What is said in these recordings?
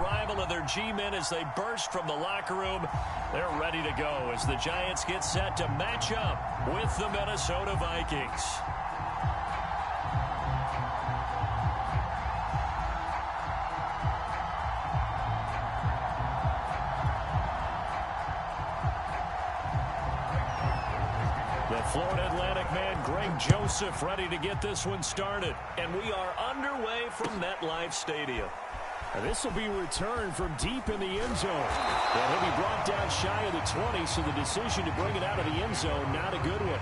arrival of their G-men as they burst from the locker room. They're ready to go as the Giants get set to match up with the Minnesota Vikings. The Florida Atlantic man, Greg Joseph, ready to get this one started. And we are underway from MetLife Stadium. And this will be returned from deep in the end zone. And he'll be brought down shy of the 20, so the decision to bring it out of the end zone, not a good one.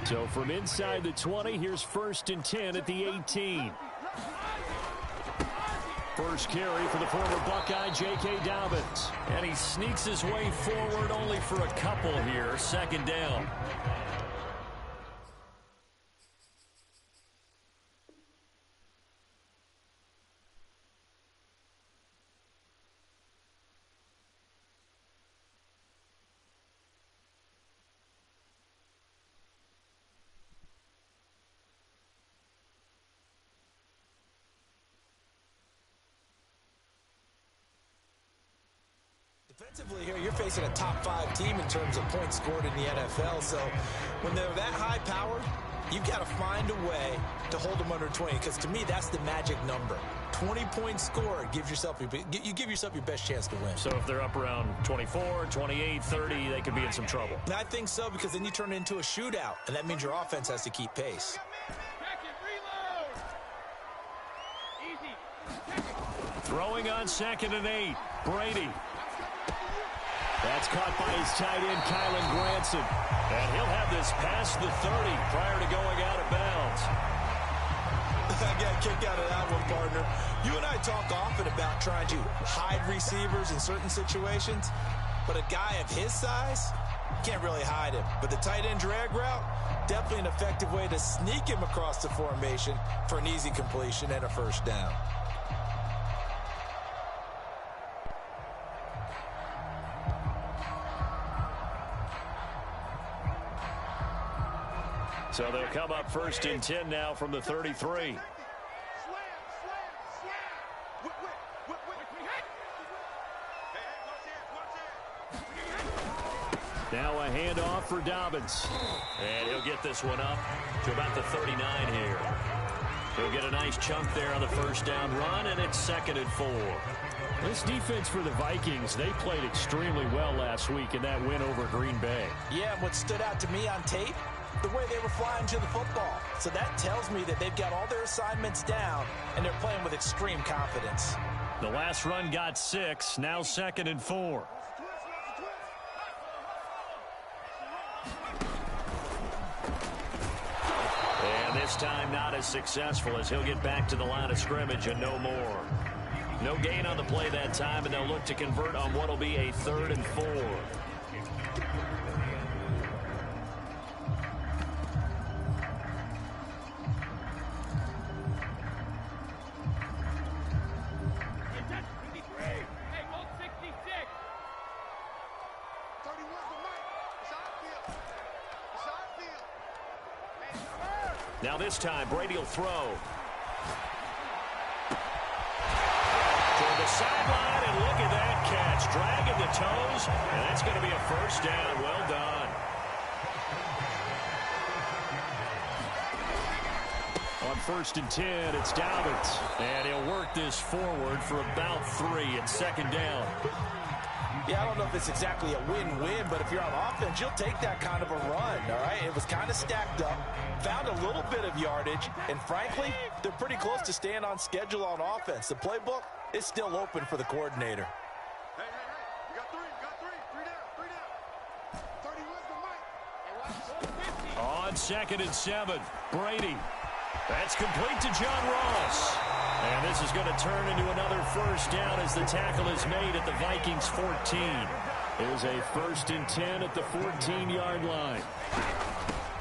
So from inside the 20, here's 1st and 10 at the 18. First carry for the former Buckeye, J.K. Dobbins. And he sneaks his way forward only for a couple here. 2nd down. Defensively here, you're facing a top 5 team in terms of points scored in the NFL. So when they're that high powered, you've got to find a way to hold them under 20. Because to me, that's the magic number. 20 points scored, you give yourself your best chance to win. So if they're up around 24, 28, 30, they could be in some trouble. And I think so, because then you turn it into a shootout, and that means your offense has to keep pace. Throwing on 2nd and 8, Brady. That's caught by his tight end, Kylan Granson. And he'll have this past the 30 prior to going out of bounds. I got a kick out of that one, partner. You and I talk often about trying to hide receivers in certain situations, but a guy of his size, can't really hide him. But the tight end drag route, definitely an effective way to sneak him across the formation for an easy completion and a 1st down. So they'll come up 1st and 10 now from the 33. Now a handoff for Dobbins. And he'll get this one up to about the 39 here. He'll get a nice chunk there on the 1st down run, and it's 2nd and 4. This defense for the Vikings, they played extremely well last week in that win over Green Bay. Yeah, and what stood out to me on tape, the way they were flying to the football. So that tells me that they've got all their assignments down, and they're playing with extreme confidence. The last run got 6, now 2nd and 4. And this time not as successful, as he'll get back to the line of scrimmage and no more. No gain on the play that time, and they'll look to convert on what will be a 3rd and 4. Now this time, Brady will throw. To the sideline, and look at that catch. Dragging the toes, and that's going to be a 1st down. Well done. On 1st and 10, it's Dobbins. And he'll work this forward for about 3 at 2nd down. Yeah, I don't know if it's exactly a win-win, but if you're on offense, you'll take that kind of a run, all right? It was kind of stacked up, found a little bit of yardage, and frankly, they're pretty close to staying on schedule on offense. The playbook is still open for the coordinator. Hey, you got 3, three down. On 2nd and 7, Brady. That's complete to John Ross. And this is going to turn into another 1st down as the tackle is made at the Vikings 14. Here's a 1st and 10 at the 14-yard line.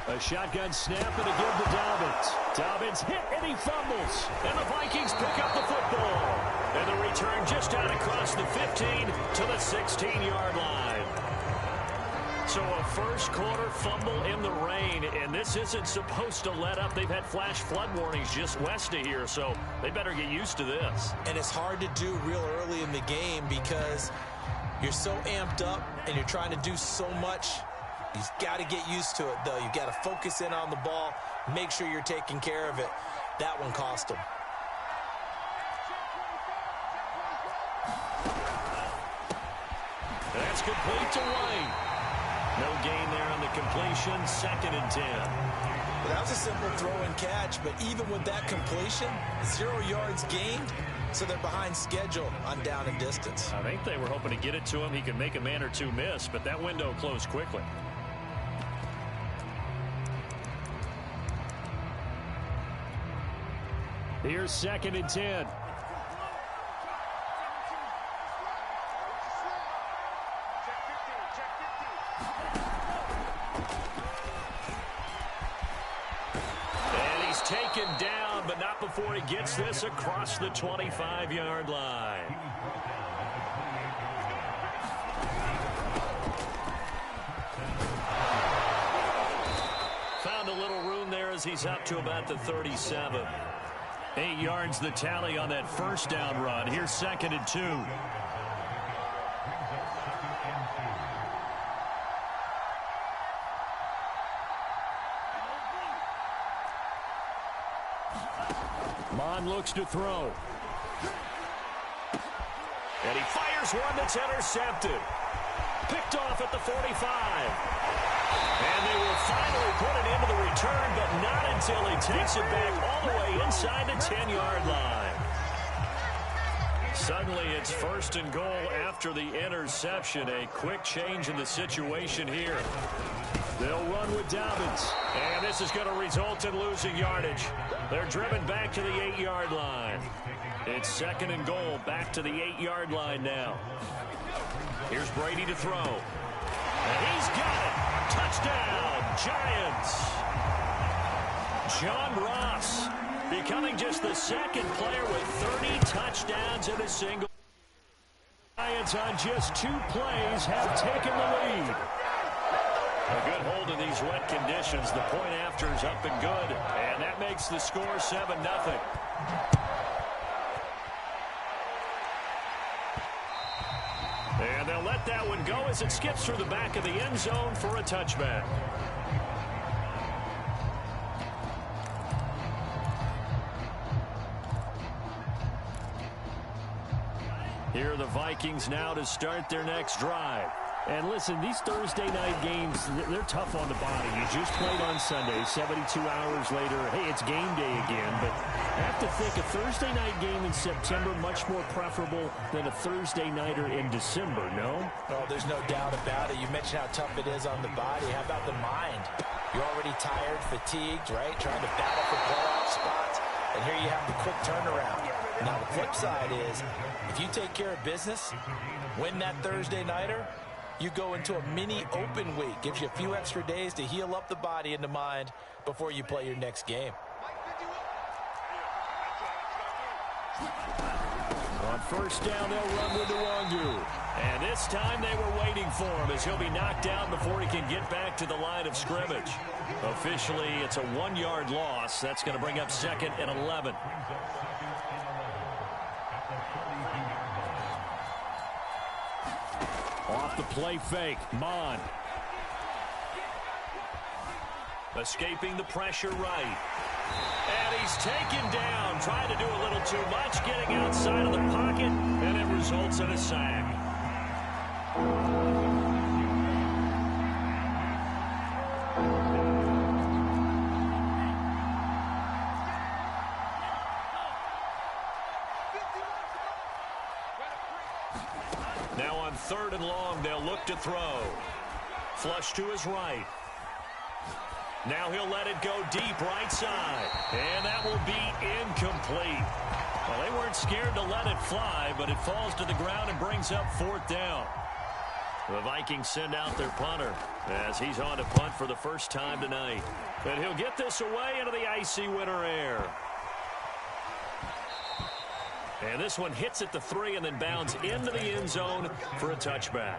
A shotgun snap and a give to Dobbins. Dobbins hit and he fumbles. And the Vikings pick up the football. And the return just out across the 15 to the 16-yard line. So a first quarter fumble in the rain, and this isn't supposed to let up. They've had flash flood warnings just west of here, so they better get used to this. And it's hard to do real early in the game because you're so amped up and you're trying to do so much. You've got to get used to it, though. You've got to focus in on the ball, make sure you're taking care of it. That one cost him. That's complete to White. No gain there on the completion, 2nd and 10. Well, that was a simple throw and catch, but even with that completion, 0 yards gained, so they're behind schedule on down and distance. I think they were hoping to get it to him. He could make a man or two miss, but that window closed quickly. Here's 2nd and 10. Taken down, but not before he gets this across the 25-yard line. Found a little room there as he's up to about the 37. 8 yards the tally on that first down run. Here's 2nd and 2. Mon looks to throw. And he fires one that's intercepted. Picked off at the 45. And they will finally put it into the return, but not until he takes it back all the way inside the 10-yard line. Suddenly it's 1st and goal after the interception. A quick change in the situation here. They'll run with Dobbins. And this is going to result in losing yardage. They're driven back to the 8-yard line. It's 2nd and goal, back to the 8-yard line now. Here's Brady to throw. And he's got it. Touchdown, Giants. John Ross becoming just the 2nd player with 30 touchdowns in a single. Giants on just 2 plays have taken the lead. A good hold in these wet conditions. The point after is up and good. And that makes the score 7-0. And they'll let that one go as it skips through the back of the end zone for a touchback. Here are the Vikings now to start their next drive. And listen, these Thursday night games, they're tough on the body. You just played on Sunday, 72 hours later. Hey, it's game day again. But I have to think a Thursday night game in September much more preferable than a Thursday nighter in December, no? Oh, there's no doubt about it. You mentioned how tough it is on the body. How about the mind? You're already tired, fatigued, right? Trying to battle for playoff spots. And here you have the quick turnaround. Now, the flip side is, if you take care of business, win that Thursday nighter, you go into a mini open week. Gives you a few extra days to heal up the body and the mind before you play your next game. On first down, they'll run with Gotw. And this time they were waiting for him as he'll be knocked down before he can get back to the line of scrimmage. Officially, it's a 1-yard loss. That's going to bring up 2nd and 11. Off the play fake, Mon. Escaping the pressure right. And he's taken down, trying to do a little too much, getting outside of the pocket, and it results in a sack. Now on 3rd and long, they'll look to throw. Flush to his right. Now he'll let it go deep right side. And that will be incomplete. Well, they weren't scared to let it fly, but it falls to the ground and brings up 4th down. The Vikings send out their punter as he's on to punt for the first time tonight. And he'll get this away into the icy winter air. And this one hits at the 3 and then bounds into the end zone for a touchback.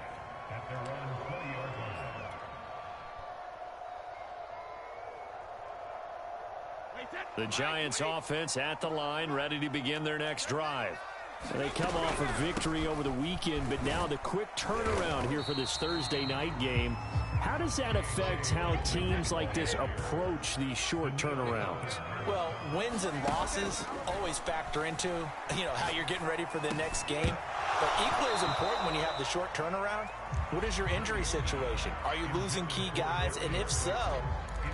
The Giants offense at the line, ready to begin their next drive. They come off a victory over the weekend, but now the quick turnaround here for this Thursday night game. How does that affect how teams like this approach these short turnarounds? Well, wins and losses always factor into, how you're getting ready for the next game. But equally as important when you have the short turnaround, what is your injury situation? Are you losing key guys? And if so,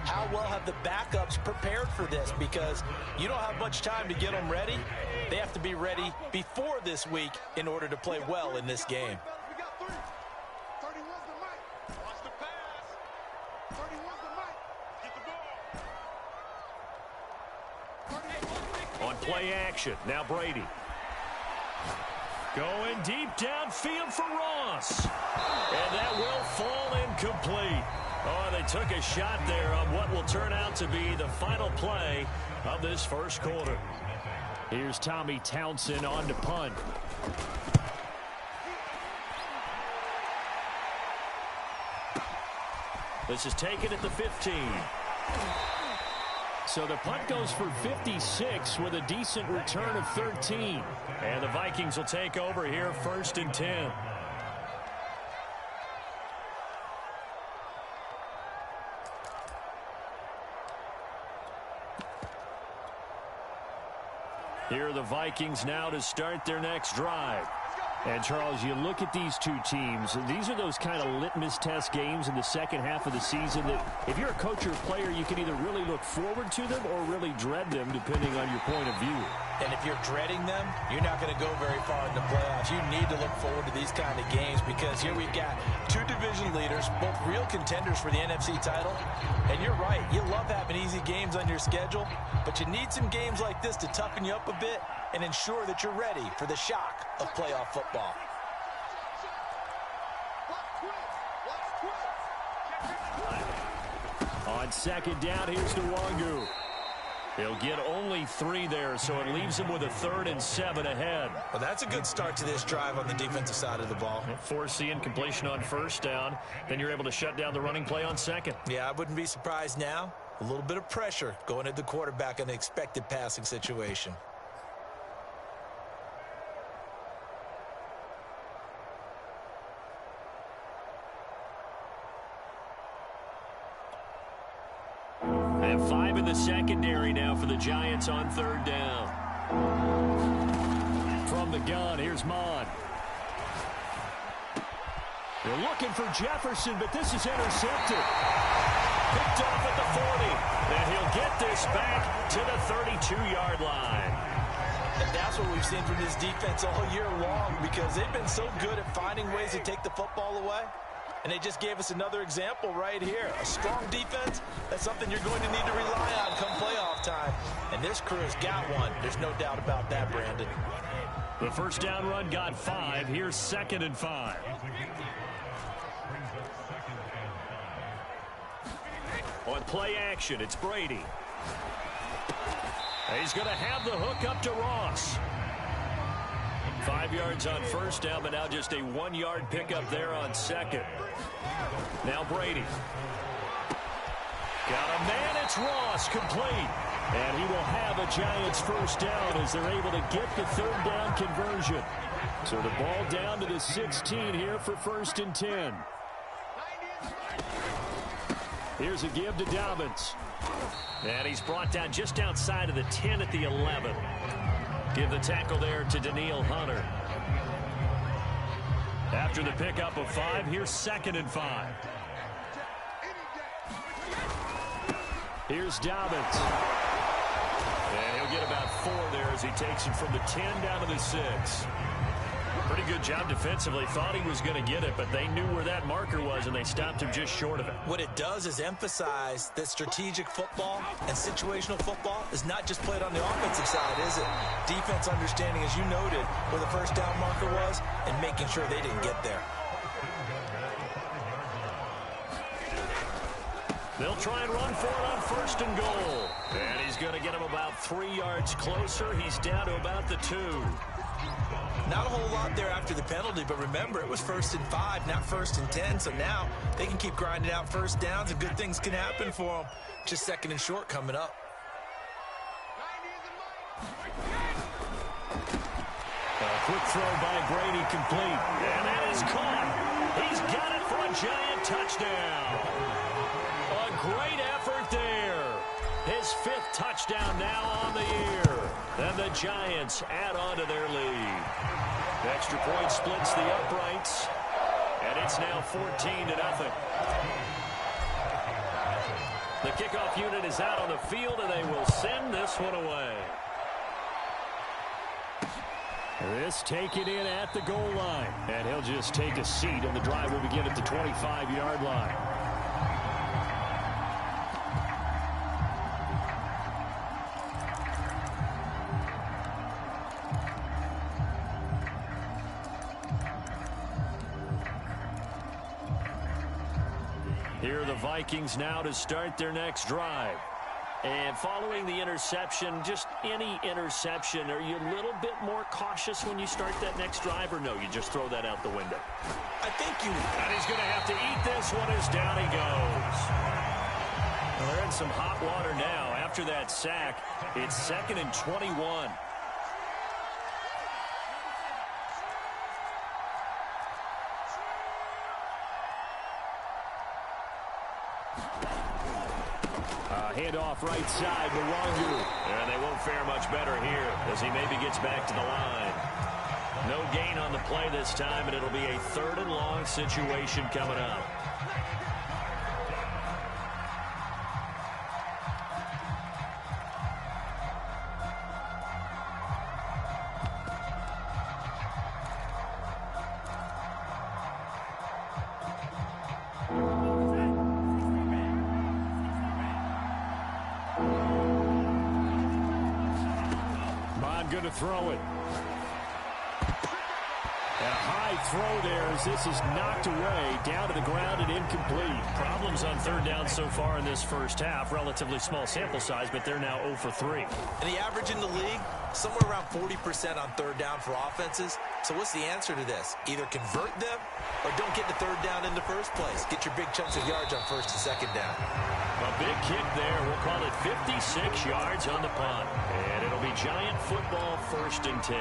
how well have the backups prepared for this? Because you don't have much time to get them ready. They have to be ready before this week in order to play well in this game. We got 3. 31's the mic. Watch the pass. 31's the mic. Get the ball. On play action, now Brady. Going deep downfield for Ross. And that will fall incomplete. Oh, they took a shot there on what will turn out to be the final play of this first quarter. Here's Tommy Townsend on to punt. This is taken at the 15. So the punt goes for 56 with a decent return of 13. And the Vikings will take over here, 1st and 10. Here are the Vikings now to start their next drive. And, Charles, you look at these two teams, these are those kind of litmus test games in the second half of the season that if you're a coach or a player, you can either really look forward to them or really dread them, depending on your point of view. And if you're dreading them, you're not going to go very far in the playoffs. You need to look forward to these kind of games because here we've got two division leaders, both real contenders for the NFC title. And you're right, you love having easy games on your schedule, but you need some games like this to toughen you up a bit and ensure that you're ready for the shock of playoff football. On second down, here's Gotw. He'll get only 3 there, so it leaves him with a 3rd and 7 ahead. Well, that's a good start to this drive on the defensive side of the ball. Force the incompletion on 1st down. Then you're able to shut down the running play on 2nd. Yeah, I wouldn't be surprised now. A little bit of pressure going at the quarterback in an expected passing situation. And 5 in the secondary now for the Giants on 3rd down. From the gun, here's Mond. They're looking for Jefferson, but this is intercepted. Picked off at the 40. And he'll get this back to the 32-yard line. And that's what we've seen from this defense all year long because they've been so good at finding ways to take the football away. And they just gave us another example right here. A strong defense, that's something you're going to need to rely on come playoff time. And this crew has got one. There's no doubt about that, Brandon. The first down run got 5. Here's 2nd and 5. On play action, it's Brady. He's going to have the hook up to Ross. 5 yards on 1st down, but now just a 1-yard pickup there on 2nd. Now Brady. Got a man, it's Ross, complete. And he will have a Giants 1st down as they're able to get the 3rd down conversion. So the ball down to the 16 here for 1st and 10. Here's a give to Dobbins. And he's brought down just outside of the 10 at the 11. Give the tackle there to Danielle Hunter. After the pickup of 5, here's 2nd and 5. Here's Dobbins. And he'll get about 4 there as he takes him from the 10 down to the 6. Pretty good job defensively. Thought he was going to get it, but they knew where that marker was, and they stopped him just short of it. What it does is emphasize that strategic football and situational football is not just played on the offensive side, is it? Defense understanding, as you noted, where the 1st down marker was and making sure they didn't get there. They'll try and run for it on 1st and goal. And he's going to get him about 3 yards closer. He's down to about the 2. Not a whole lot there after the penalty, but remember, it was 1st and 5, not 1st and 10. So now they can keep grinding out first downs, and good things can happen for them. Just 2nd and short coming up. A quick throw by Brady, complete. And that is caught. He's got it for a Giant touchdown. A great effort there. His 5th touchdown now on the year. And the Giants add on to their lead. The extra point splits the uprights. And it's now 14-0. The kickoff unit is out on the field, and they will send this one away. This taken in at the goal line. And he'll just take a seat, and the drive will begin at the 25-yard line. Here are the Vikings now to start their next drive. And following the interception, just any interception, are you a little bit more cautious when you start that next drive, or no, you just throw that out the window? I think you... And he's going to have to eat this one as down he goes. Well, they're in some hot water now. After that sack, it's 2nd and 21. Handoff right side to Wangu. And they won't fare much better here as he maybe gets back to the line. No gain on the play this time, and it'll be a 3rd and long situation coming up. Going to throw it. And a high throw there as this is knocked away, down to the ground and incomplete. Problems on 3rd down so far in this first half. Relatively small sample size, but they're now 0 for 3. And the average in the league, somewhere around 40% on 3rd down for offenses. So what's the answer to this? Either convert them or don't get the 3rd down in the first place. Get your big chunks of yards on 1st and 2nd down. A big kick there. We'll call it 56 yards on the punt. And it'll be Giant football, 1st and 10.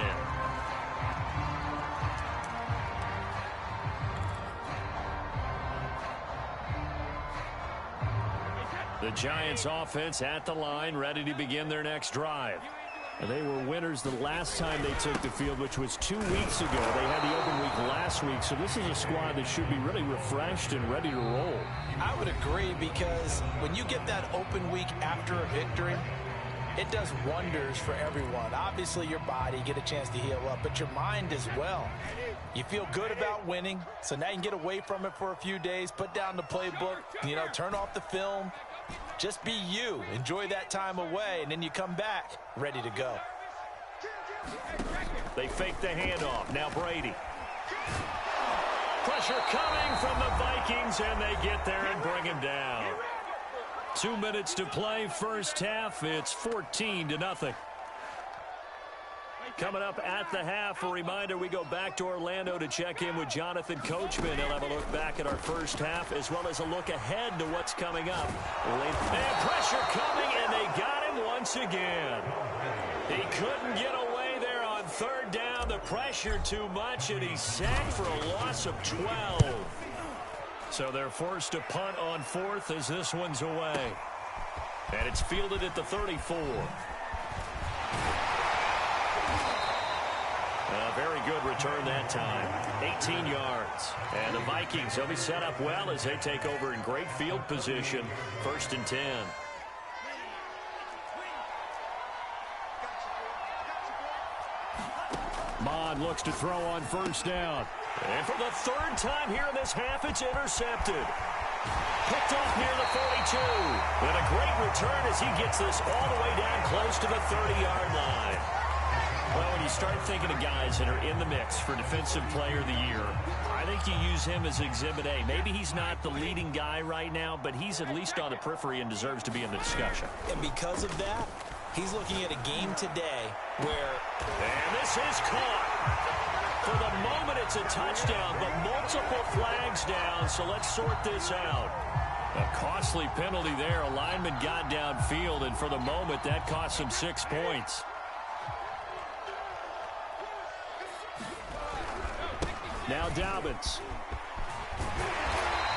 The Giants offense at the line, ready to begin their next drive. They were winners the last time they took the field, which was 2 weeks ago. They had the open week last week, so this is a squad that should be really refreshed and ready to roll. I would agree, because when you get that open week after a victory, it does wonders for everyone. Obviously, your body, get a chance to heal up, but your mind as well. You feel good about winning, so now you can get away from it for a few days, put down the playbook, turn off the film. Just be you. Enjoy that time away, and then you come back ready to go. They fake the handoff. Now Brady. Pressure coming from the Vikings, and they get there and bring him down. 2 minutes to play, first half. It's 14-0. Coming up at the half, a reminder, we go back to Orlando to check in with Jonathan Coachman. He'll have a look back at our first half as well as a look ahead to what's coming up. And pressure coming, and they got him once again. He couldn't get away there on 3rd down. The pressure too much, and he's sacked for a loss of 12. So they're forced to punt on 4th as this one's away. And it's fielded at the 34. A very good return that time. 18 yards. And the Vikings, they'll be set up well as they take over in great field position. 1st and 10. Mond looks to throw on 1st down. And for the 3rd time here in this half, it's intercepted. Picked off near the 42. And a great return as he gets this all the way down close to the 30-yard line. Well, when you start thinking of guys that are in the mix for Defensive Player of the Year, I think you use him as Exhibit A. Maybe he's not the leading guy right now, but he's at least on the periphery and deserves to be in the discussion. And because of that, he's looking at a game today where... And this is caught. For the moment, it's a touchdown, but multiple flags down, so let's sort this out. A costly penalty there. A lineman got downfield, and for the moment, that cost him 6 points. Now Dobbins.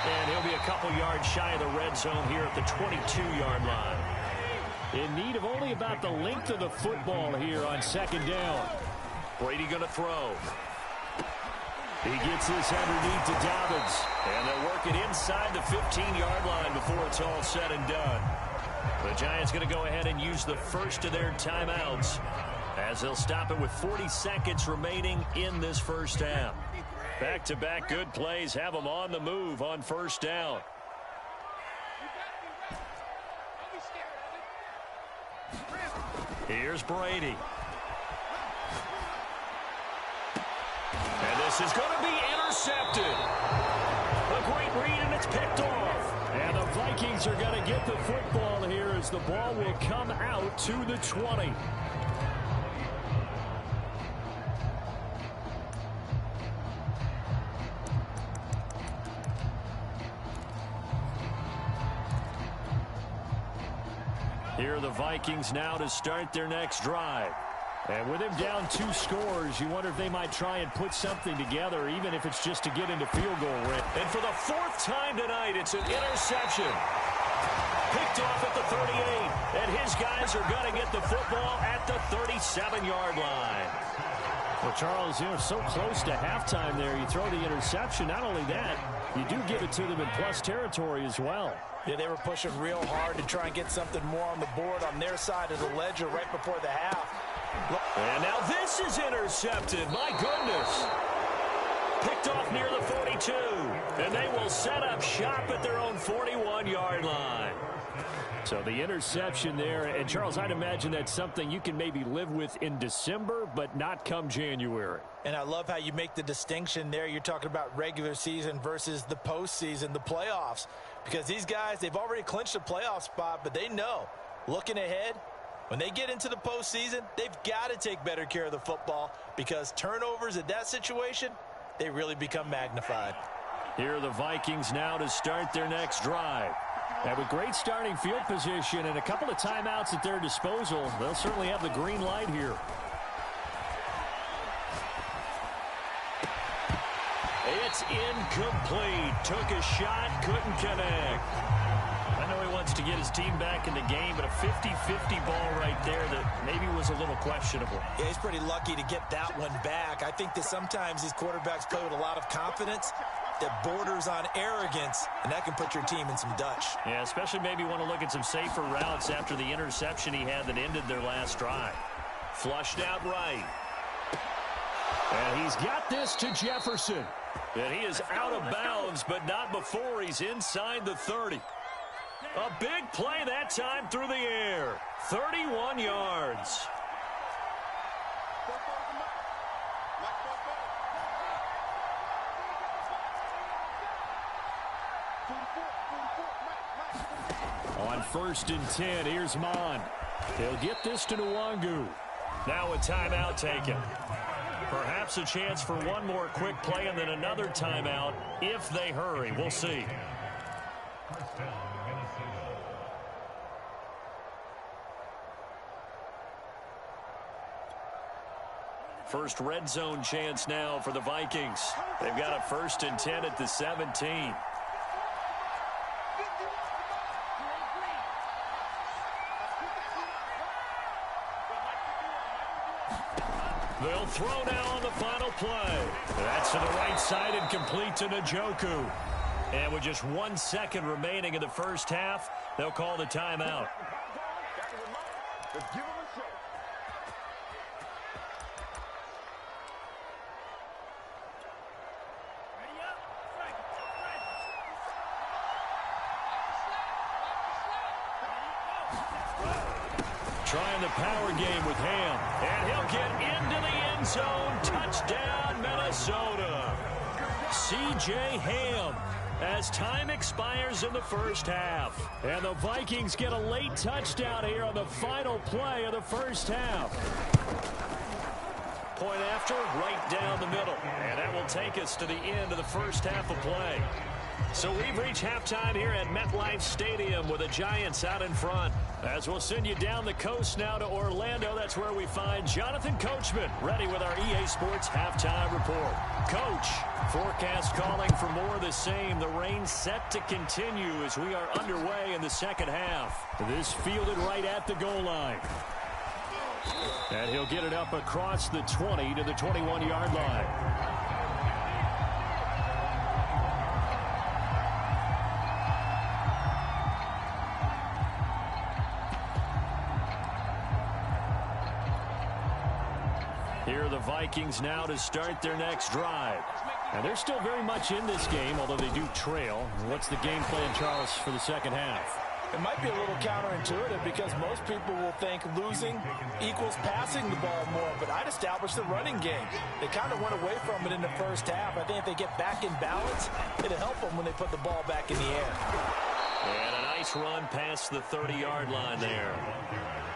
And he'll be a couple yards shy of the red zone here at the 22-yard line. In need of only about the length of the football here on second down. Brady going to throw. He gets this underneath to Dobbins. And they'll work it inside the 15-yard line before it's all said and done. The Giants going to go ahead and use the first of their timeouts as they'll stop it with 40 seconds remaining in this first half. Back-to-back good plays have them on the move on first down. Here's Brady. And this is going to be intercepted. A great read, and it's picked off. And the Vikings are going to get the football here as the ball will come out to the 20. Here are the Vikings now to start their next drive. And with him down 2 scores, you wonder if they might try and put something together, even if it's just to get into field goal range. And for the 4th time tonight, it's an interception. Picked off at the 38. And his guys are going to get the football at the 37-yard line. Well, Charles, so close to halftime there. You throw the interception. Not only that, you do give it to them in plus territory as well. Yeah, they were pushing real hard to try and get something more on the board on their side of the ledger right before the half. And now this is intercepted. My goodness. Picked off near the 42. And they will set up shop at their own 41-yard line. So the interception there. And, Charles, I'd imagine that's something you can maybe live with in December, but not come January. And I love how you make the distinction there. You're talking about regular season versus the postseason, the playoffs. Because these guys, they've already clinched a playoff spot, but they know, looking ahead, when they get into the postseason, they've got to take better care of the football because turnovers in that situation, they really become magnified. Here are the Vikings now to start their next drive. And with great starting field position and a couple of timeouts at their disposal, they'll certainly have the green light here. It's incomplete. Took a shot, couldn't connect. I know he wants to get his team back in the game, but a 50-50 ball right there that maybe was a little questionable. Yeah, he's pretty lucky to get that one back. I think that sometimes these quarterbacks play with a lot of confidence that borders on arrogance, and that can put your team in some Dutch. Yeah, especially maybe want to look at some safer routes after the interception he had that ended their last drive. Flushed out right. And he's got this to Jefferson. And he is out of bounds, but not before he's inside the 30. A big play that time through the air. 31 yards. On 1st and 10, here's Mon. They'll get this to Nwangu. Now a timeout taken. Perhaps a chance for one more quick play and then another timeout if they hurry. We'll see. First red zone chance now for the Vikings. They've got a 1st and 10 at the 17. They'll throw now on the final play. That's to the right side and complete to Njoku. And with just 1 second remaining in the first half, they'll call the timeout. Trying the power game with Ham. And he'll get into the end end zone. Touchdown, Minnesota. C.J. Ham as time expires in the first half. And the Vikings get a late touchdown here on the final play of the first half. Point after, right down the middle. And that will take us to the end of the first half of play. So we've reached halftime here at MetLife Stadium with the Giants out in front. As we'll send you down the coast now to Orlando, that's where we find Jonathan Coachman ready with our EA Sports halftime report. Coach, forecast calling for more of the same. The rain set to continue as we are underway in the second half. This fielded right at the goal line. And he'll get it up across the 20 to the 21-yard line. Here are the Vikings now to start their next drive. And they're still very much in this game, although they do trail. What's the game plan, Charles, for the second half? It might be a little counterintuitive because most people will think losing equals passing the ball more, but I'd establish the running game. They kind of went away from it in the first half. I think if they get back in balance, it'll help them when they put the ball back in the air. And a nice run past the 30-yard line there.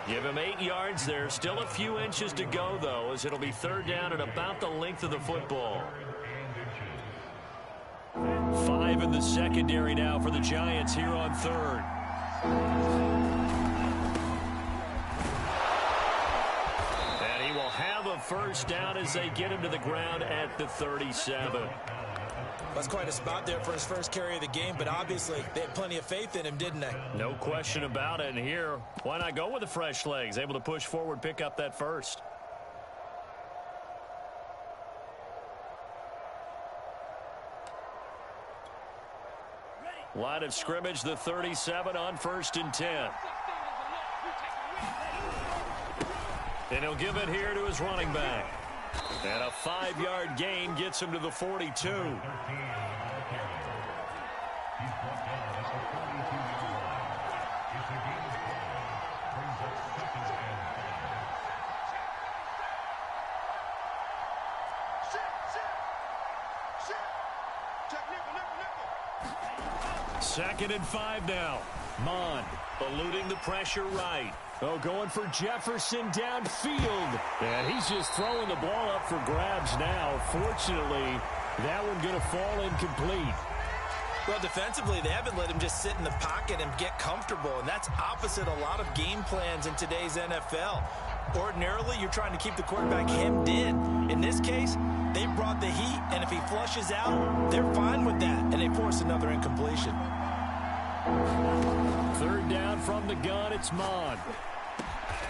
Give him 8 yards there. Still a few inches to go, though, as it'll be third down at about the length of the football. 5 in the secondary now for the Giants here on third. And he will have a first down as they get him to the ground at the 37. That's quite a spot there for his first carry of the game, but obviously they had plenty of faith in him, didn't they? No question about it. And here, why not go with the fresh legs? Able to push forward, pick up that first. Line of scrimmage, the 37 on 1st and 10. And he'll give it here to his running back. And a 5-yard gain gets him to the 42. Second and 5 now. Mond eluding the pressure right. Oh, going for Jefferson downfield. And he's just throwing the ball up for grabs now. Fortunately, that one going to fall incomplete. Well, defensively, they haven't let him just sit in the pocket and get comfortable, and that's opposite a lot of game plans in today's NFL. Ordinarily, you're trying to keep the quarterback hemmed in. In this case, they brought the heat, and if he flushes out, they're fine with that, and they force another incompletion. Third down from the gun, it's Mond.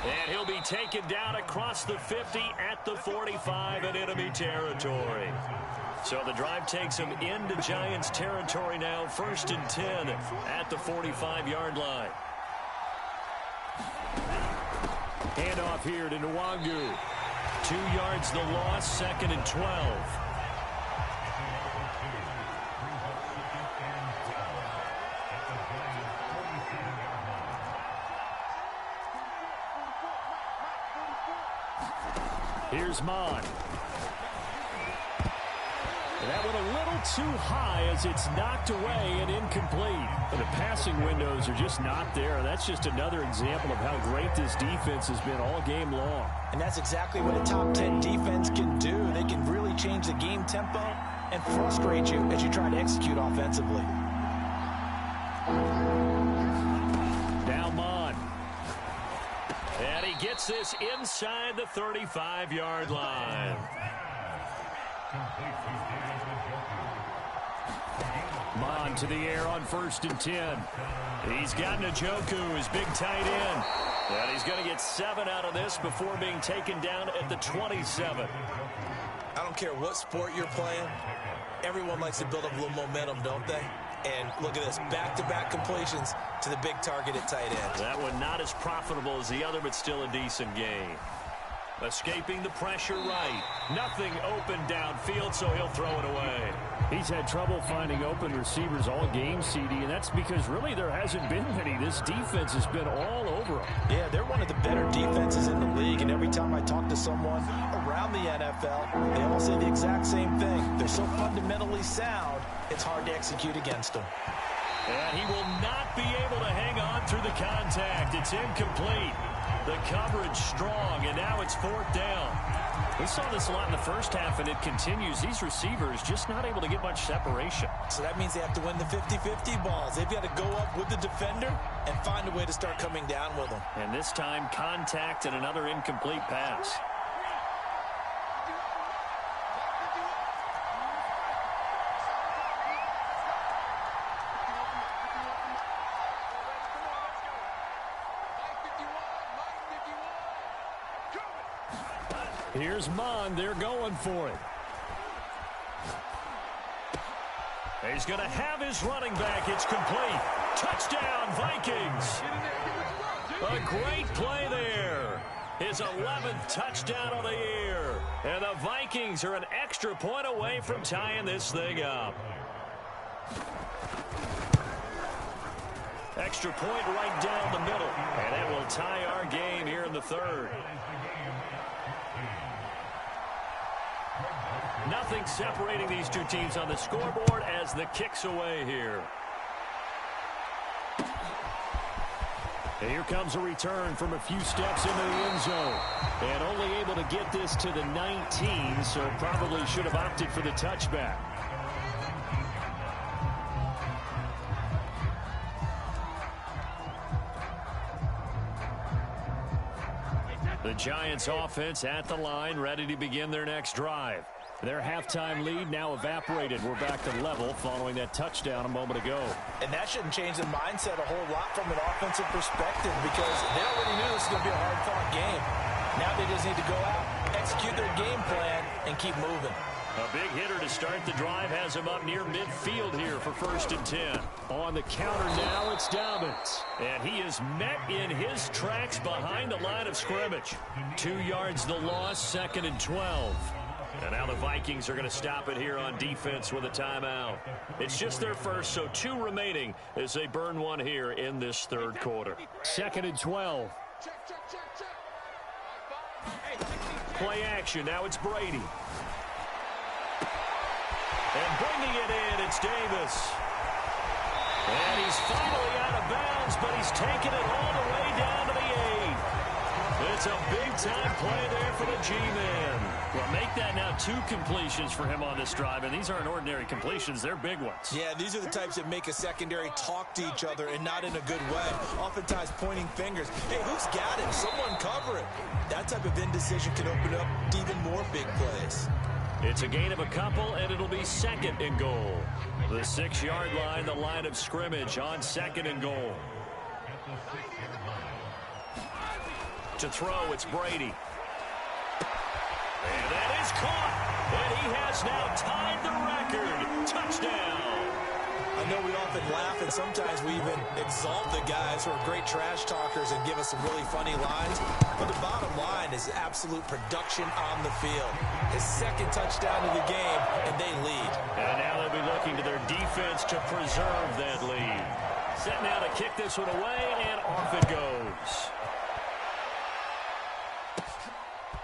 And he'll be taken down across the 50 at the 45 in enemy territory. So the drive takes him into Giants territory now, 1st and 10 at the 45-yard line. Handoff here to Nwangu. 2 yards the loss, 2nd and 12. Here's Mond. That one a little too high as it's knocked away and incomplete. But the passing windows are just not there. That's just another example of how great this defense has been all game long. And that's exactly what a top 10 defense can do. They can really change the game tempo and frustrate you as you try to execute offensively. Now Mond. And he gets this inside the 35-yard line. Mond to the air on 1st and 10. He's got Njoku, his big tight end. And he's going to get 7 out of this before being taken down at the 27. I don't care what sport you're playing. Everyone likes to build up a little momentum, don't they? And look at this, back-to-back completions to the big target at tight end. That one not as profitable as the other, but still a decent game. Escaping the pressure right. Nothing open downfield, so he'll throw it away. He's had trouble finding open receivers all game, CD, and that's because really there hasn't been many. This defense has been all over him. Yeah, they're one of the better defenses in the league, and every time I talk to someone around the NFL, they all say the exact same thing. They're so fundamentally sound, it's hard to execute against them. And he will not be able to hang on through the contact. It's incomplete. The coverage strong, and now it's 4th down. We saw this a lot in the first half, and it continues. These receivers just not able to get much separation. So that means they have to win the 50-50 balls. They've got to go up with the defender and find a way to start coming down with them. And this time, contact and another incomplete pass. Here's Mond. They're going for it. He's going to have his running back. It's complete. Touchdown, Vikings. A great play there. His 11th touchdown of the year. And the Vikings are an extra point away from tying this thing up. Extra point right down the middle. And it will tie our game here in the 3rd. Nothing separating these two teams on the scoreboard as the kick's away here. And here comes a return from a few steps into the end zone. And only able to get this to the 19, so probably should have opted for the touchback. The Giants offense at the line, ready to begin their next drive. Their halftime lead now evaporated. We're back to level following that touchdown a moment ago. And that shouldn't change the mindset a whole lot from an offensive perspective because they already knew this was going to be a hard-fought game. Now they just need to go out, execute their game plan, and keep moving. A big hitter to start the drive has him up near midfield here for 1st and 10. On the counter now, it's Dobbins. And he is met in his tracks behind the line of scrimmage. 2 yards the loss, 2nd and 12. And now the Vikings are going to stop it here on defense with a timeout. It's just their first, so 2 remaining as they burn one here in this 3rd quarter. 2nd and 12. Play action. Now it's Brady. And bringing it in, it's Davis. And he's finally out of bounds, but he's taken it all the way down to the 8. It's a big-time play there for the G-Man. Well, make that now 2 completions for him on this drive, and these aren't ordinary completions. They're big ones. Yeah, these are the types that make a secondary talk to each other and not in a good way. Oftentimes pointing fingers. Hey, who's got him? Someone cover it. That type of indecision can open up even more big plays. It's a gain of a couple, and it'll be 2nd and goal. The 6-yard line, the line of scrimmage on 2nd and goal. To throw, it's Brady. And that is caught. And he has now tied the record. Touchdown. I know we often laugh, and sometimes we even exalt the guys who are great trash talkers and give us some really funny lines. But the bottom line is absolute production on the field. His 2nd touchdown of the game, and they lead. And now they'll be looking to their defense to preserve that lead. Set now to kick this one away, and off it goes.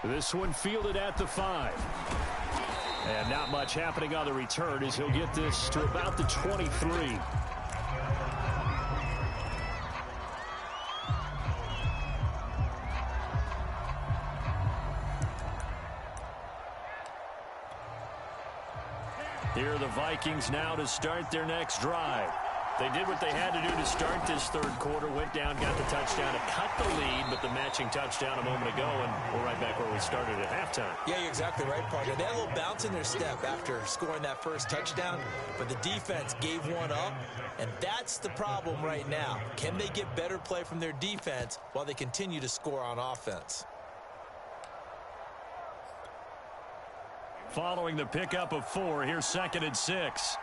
This one fielded at the 5. And not much happening on the return as he'll get this to about the 23. Here are the Vikings now to start their next drive. They did what they had to do to start this 3rd quarter, went down, got the touchdown to cut the lead, but the matching touchdown a moment ago, and we're right back where we started at halftime. Yeah, you're exactly right, partner. They had a little bounce in their step after scoring that first touchdown, but the defense gave one up, and that's the problem right now. Can they get better play from their defense while they continue to score on offense? Following the pickup of 4, here's 2nd and 6.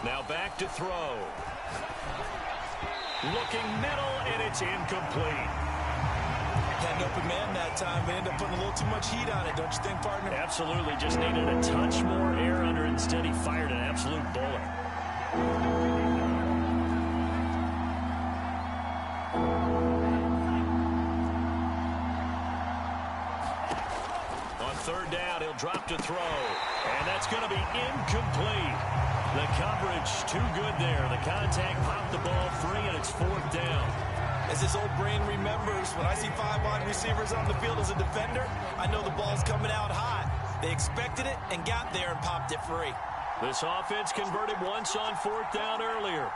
Now back to throw. Looking middle, and it's incomplete. Had an open man that time, but ended up putting a little too much heat on it, don't you think, partner? Absolutely, just needed a touch more air under it. Instead, he fired an absolute bullet. He'll drop to throw. And that's going to be incomplete. The coverage too good there. The contact popped the ball free, and it's 4th down. As his old brain remembers, when I see 5 wide receivers on the field as a defender, I know the ball's coming out hot. They expected it and got there and popped it free. This offense converted once on 4th down earlier.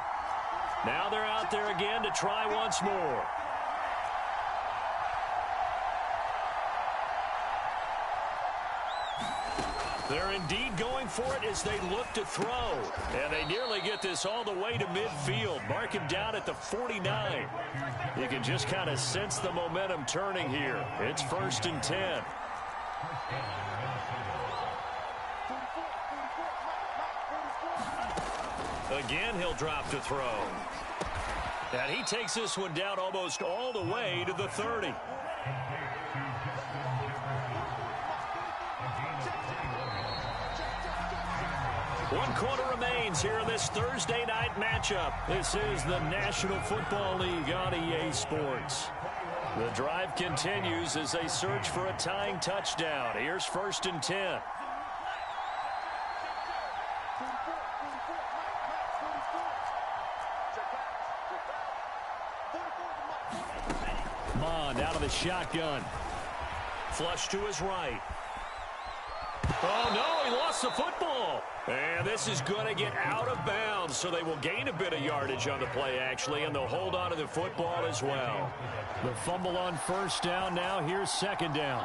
Now they're out there again to try once more. They're indeed going for it as they look to throw. And they nearly get this all the way to midfield. Mark him down at the 49. You can just kind of sense the momentum turning here. It's 1st and 10. Again, he'll drop to throw. And he takes this one down almost all the way to the 30. One quarter remains here in this Thursday night matchup. This is the National Football League on EA Sports. The drive continues as they search for a tying touchdown. Here's 1st and 10. Mond out of the shotgun. Flush to his right. Oh, no, he lost the football. And this is going to get out of bounds, so they will gain a bit of yardage on the play, actually, and they'll hold on to the football as well. The fumble on 1st down now. Here's 2nd down.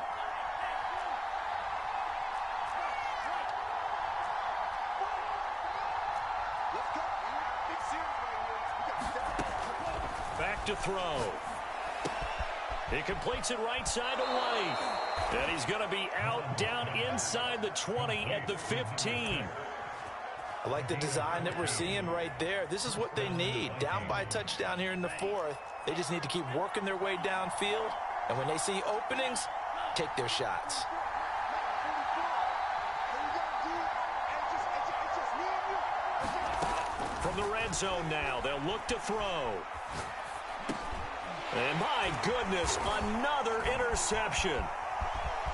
Back to throw. He completes it right side to White. And he's going to be out down inside the 20 at the 15. I like the design that we're seeing right there. This is what they need. Down by a touchdown here in the 4th. They just need to keep working their way downfield. And when they see openings, take their shots. From the red zone now, they'll look to throw. And my goodness, another interception.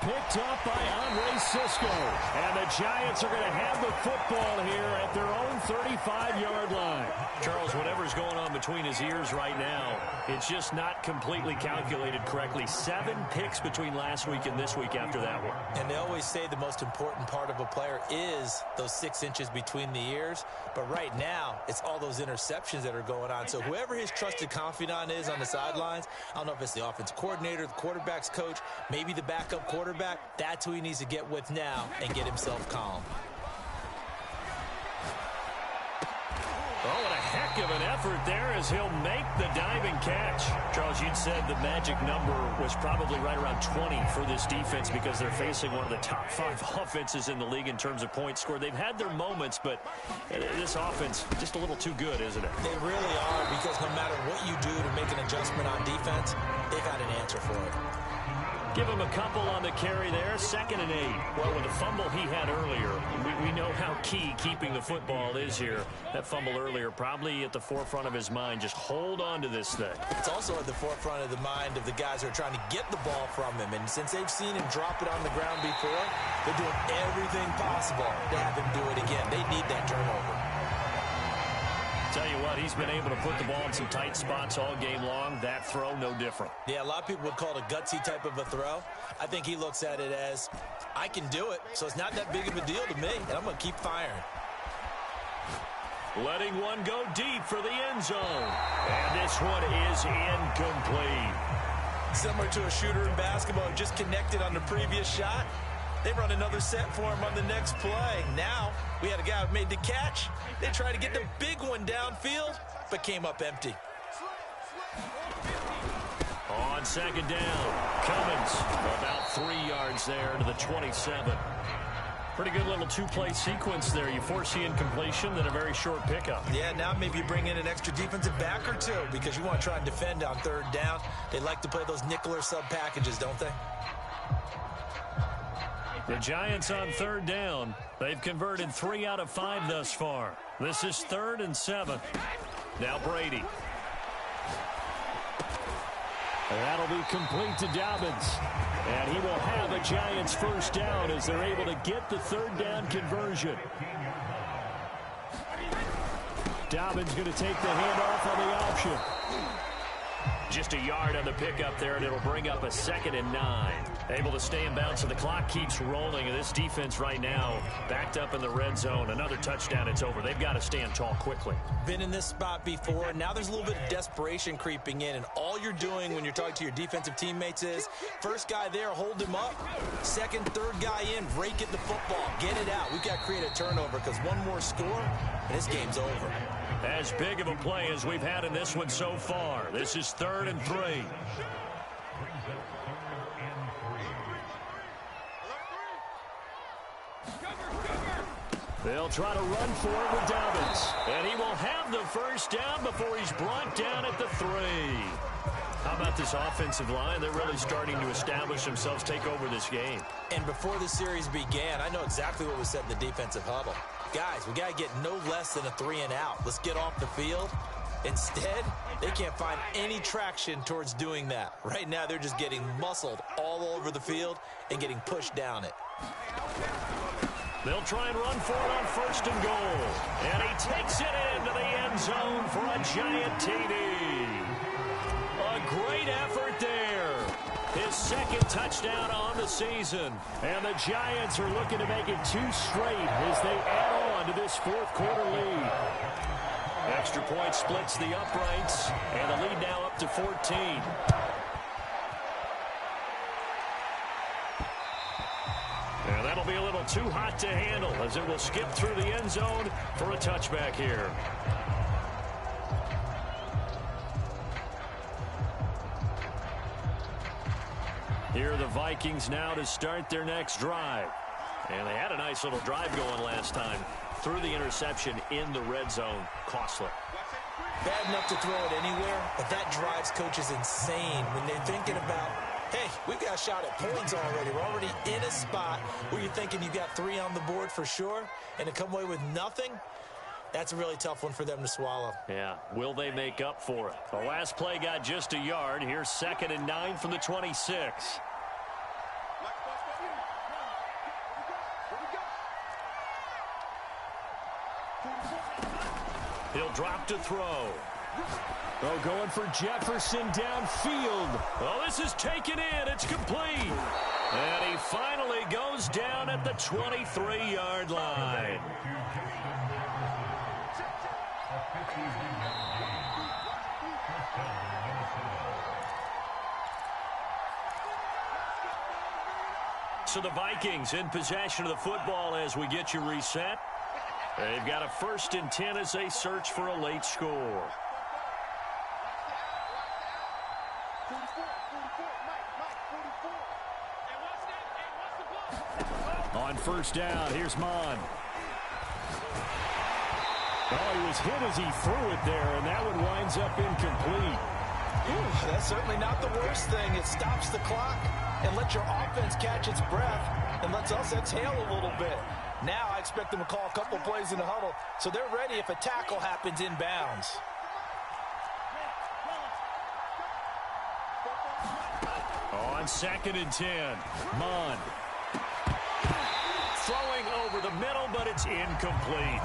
Picked up by Andre Cisco. And the Giants are going to have the football here at their own 35-yard line. Charles, whatever's going on between his ears right now, it's just not completely calculated correctly. 7 picks between last week and this week after that one. And they always say the most important part of a player is those 6 inches between the ears. But right now, it's all those interceptions that are going on. So whoever his trusted confidant is on the sidelines, I don't know if it's the offensive coordinator, the quarterback's coach, maybe the backup quarterback, that's who he needs to get with now and get himself calm. Oh, what a heck of an effort there as he'll make the diving catch. Charles, you'd said the magic number was probably right around 20 for this defense because they're facing one of the top 5 offenses in the league in terms of points scored. They've had their moments, but this offense just a little too good, isn't it? They really are, because no matter what you do to make an adjustment on defense, they've had an answer for it. Give him a couple on the carry there. 2nd and 8. Well, with the fumble he had earlier, we know how key keeping the football is here. That fumble earlier probably at the forefront of his mind. Just hold on to this thing. It's also at the forefront of the mind of the guys who are trying to get the ball from him. And since they've seen him drop it on the ground before, they're doing everything possible to have him do it again. They need that turnover. Tell you what, he's been able to put the ball in some tight spots all game long. That throw, no different. Yeah, a lot of people would call it a gutsy type of a throw. I think he looks at it as, I can do it, so it's not that big of a deal to me, and I'm going to keep firing. Letting one go deep for the end zone. And this one is incomplete. Similar to a shooter in basketball who just connected on the previous shot. They run another set for him on the next play. Now, we had a guy who made the catch. They tried to get the big one downfield, but came up empty. On 2nd down, Cummins about 3 yards there to the 27. Pretty good little 2-play sequence there. You force the incompletion, then a very short pickup. Yeah, now maybe you bring in an extra defensive back or two because you want to try and defend on 3rd down. They like to play those nickel or sub packages, don't they? The Giants on 3rd down. They've converted 3 out of 5 thus far. This is 3rd and 7. Now Brady. That'll be complete to Dobbins. And he will have a Giants first down as they're able to get the third down conversion. Dobbins going to take the handoff on the option. Just a yard on the pickup there, and it'll bring up a 2nd and 9. Able to stay in bounds, so the clock keeps rolling. And this defense right now backed up in the red zone. Another touchdown, it's over. They've got to stand tall quickly. Been in this spot before. Now there's a little bit of desperation creeping in. And all you're doing when you're talking to your defensive teammates is, first guy there, hold him up. Second, third guy in, rake at the football. Get it out. We've got to create a turnover because one more score, and this game's over. As big of a play as we've had in this one so far. This is 3rd and 3. They'll try to run for it with Dobbins. And he will have the first down before he's brought down at the 3. How about this offensive line? They're really starting to establish themselves, take over this game. And before the series began, I know exactly what was said in the defensive huddle. Guys, we got to get no less than a 3 and out. Let's get off the field. Instead, they can't find any traction towards doing that. Right now, they're just getting muscled all over the field and getting pushed down it. They'll try and run for it on 1st and goal. And he takes it into the end zone for a Giant TD. A great effort there. His 2nd touchdown on the season. And the Giants are looking to make it 2 straight as they add on to this 4th quarter lead. Extra point splits the uprights. And the lead now up to 14. And that'll be a little too hot to handle as it will skip through the end zone for a touchback here. Here are the Vikings now to start their next drive. And they had a nice little drive going last time. Threw the interception in the red zone. Costly. Bad enough to throw it anywhere, but that drives coaches insane when they're thinking about, hey, we've got a shot at points already. We're already in a spot where you're thinking you've got 3 on the board for sure, and to come away with nothing, that's a really tough one for them to swallow. Yeah, will they make up for it? The last play got just a yard. Here's 2nd and 9 from the 26. He'll drop to throw. Oh, going for Jefferson downfield. Oh, this is taken in. It's complete. And he finally goes down at the 23-yard line. So the Vikings in possession of the football as we get you reset. They've got a 1st and 10 as they search for a late score. On 1st down, here's Mon. Oh, he was hit as he threw it there, and that one winds up incomplete. Ooh, that's certainly not the worst thing. It stops the clock and lets your offense catch its breath and lets us exhale a little bit. Now I expect them to call a couple plays in the huddle, so they're ready if a tackle happens inbounds. On 2nd and 10, Mon. Throwing over the middle, but it's incomplete.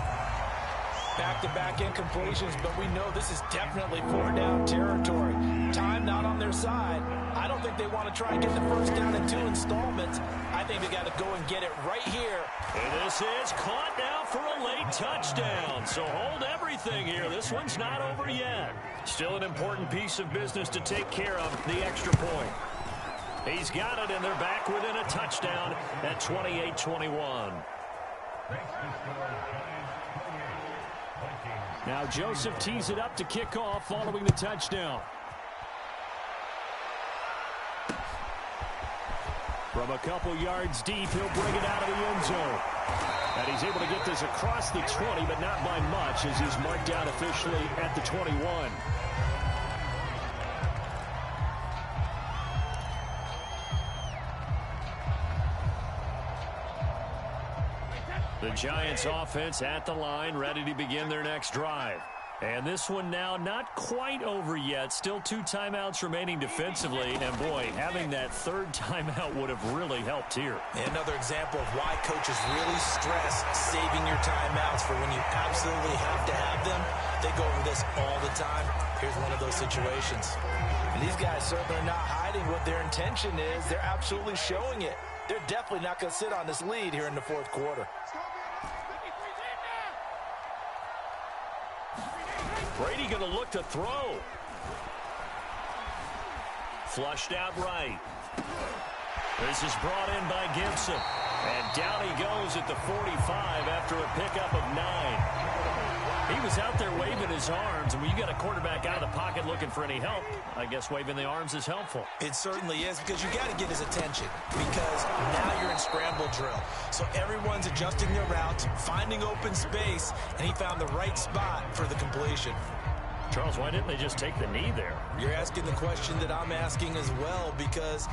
Back-to-back incompletions, but we know this is definitely 4-down territory. Time not on their side. I don't think they want to try and get the first down in 2 installments. I think they got to go and get it right here. And this is caught now for a late touchdown. So hold everything here. This one's not over yet. Still an important piece of business to take care of, the extra point. He's got it, and they're back within a touchdown at 28-21. Now Joseph tees it up to kick off following the touchdown. From a couple yards deep, he'll bring it out of the end zone. And he's able to get this across the 20, but not by much, as he's marked out officially at the 21. The Giants offense at the line, ready to begin their next drive. And this one now not quite over yet. Still 2 timeouts remaining defensively. And, boy, having that third timeout would have really helped here. Another example of why coaches really stress saving your timeouts for when you absolutely have to have them. They go over this all the time. Here's one of those situations. And these guys certainly are not hiding what their intention is. They're absolutely showing it. They're definitely not going to sit on this lead here in the fourth quarter. Brady going to look to throw. Flushed out right. This is brought in by Gibson. And down he goes at the 45 after a pickup of 9. He was out there waving his arms, and when you got a quarterback out of the pocket looking for any help, I guess waving the arms is helpful. It certainly is, because you got to get his attention, because now you're in scramble drill. So everyone's adjusting their routes, finding open space, and he found the right spot for the completion. Charles, why didn't they just take the knee there? You're asking the question that I'm asking as well, because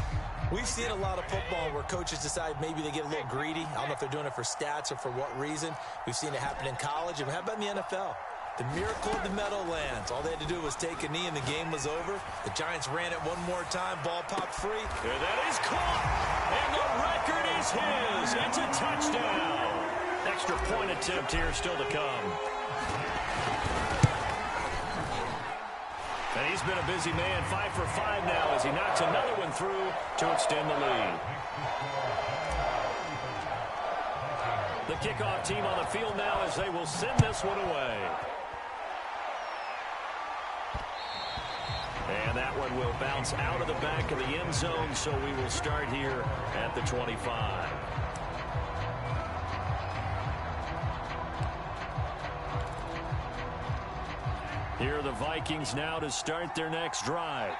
we've seen a lot of football where coaches decide maybe they get a little greedy. I don't know if they're doing it for stats or for what reason. We've seen it happen in college. And how about in the NFL? The miracle of the Meadowlands. All they had to do was take a knee and the game was over. The Giants ran it one more time. Ball popped free. There that is caught. And the record is his. It's a touchdown. Extra point attempt here still to come. And he's been a busy man, 5 for 5 now as he knocks another one through to extend the lead. The kickoff team on the field now as they will send this one away. And that one will bounce out of the back of the end zone, so we will start here at the 25. Here are the Vikings now to start their next drive.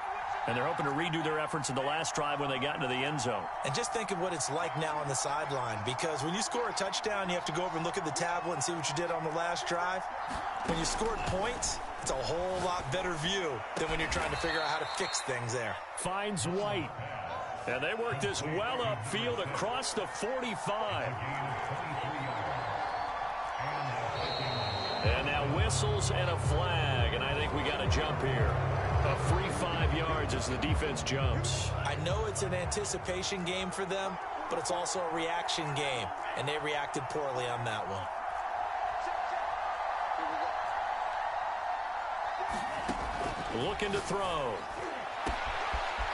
And they're hoping to redo their efforts in the last drive when they got into the end zone. And just think of what it's like now on the sideline, because when you score a touchdown, you have to go over and look at the tablet and see what you did on the last drive. When you scored points, it's a whole lot better view than when you're trying to figure out how to fix things there. Finds White. And they work this well upfield across the 45. And now whistles and a flag, and I think we got a jump here. A free 5 yards as the defense jumps. I know it's an anticipation game for them, but it's also a reaction game, and they reacted poorly on that one. Looking to throw.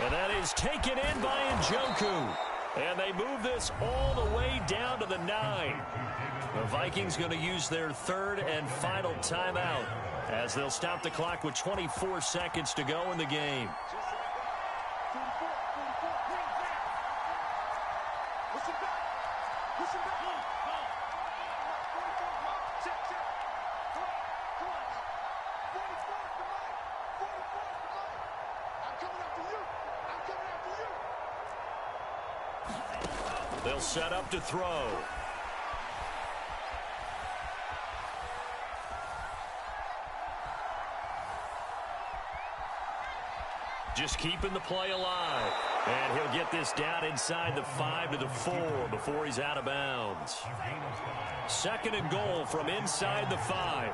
And that is taken in by Njoku. And they move this all the way down to the 9. The Vikings going to use their third and final timeout as they'll stop the clock with 24 seconds to go in the game. They'll set up to throw. Just keeping the play alive. And he'll get this down inside the 5 to the 4 before he's out of bounds. 2nd and goal from inside the 5.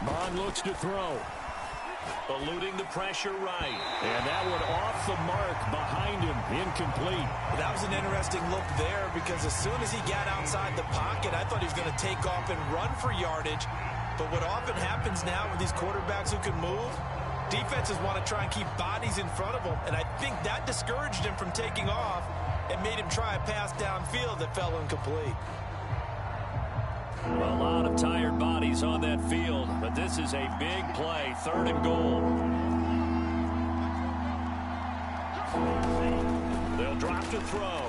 Bond looks to throw. Eluding the pressure right. And that one off the mark behind him. Incomplete. That was an interesting look there, because as soon as he got outside the pocket, I thought he was going to take off and run for yardage. But what often happens now with these quarterbacks who can move, defenses want to try and keep bodies in front of them. And I think that discouraged him from taking off and made him try a pass downfield that fell incomplete. A lot of tired bodies on that field, but this is a big play. 3rd and goal. They'll drop to throw.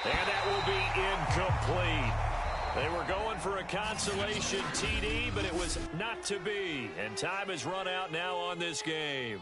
And that will be incomplete. They were going for a consolation TD, but it was not to be. And time has run out now on this game.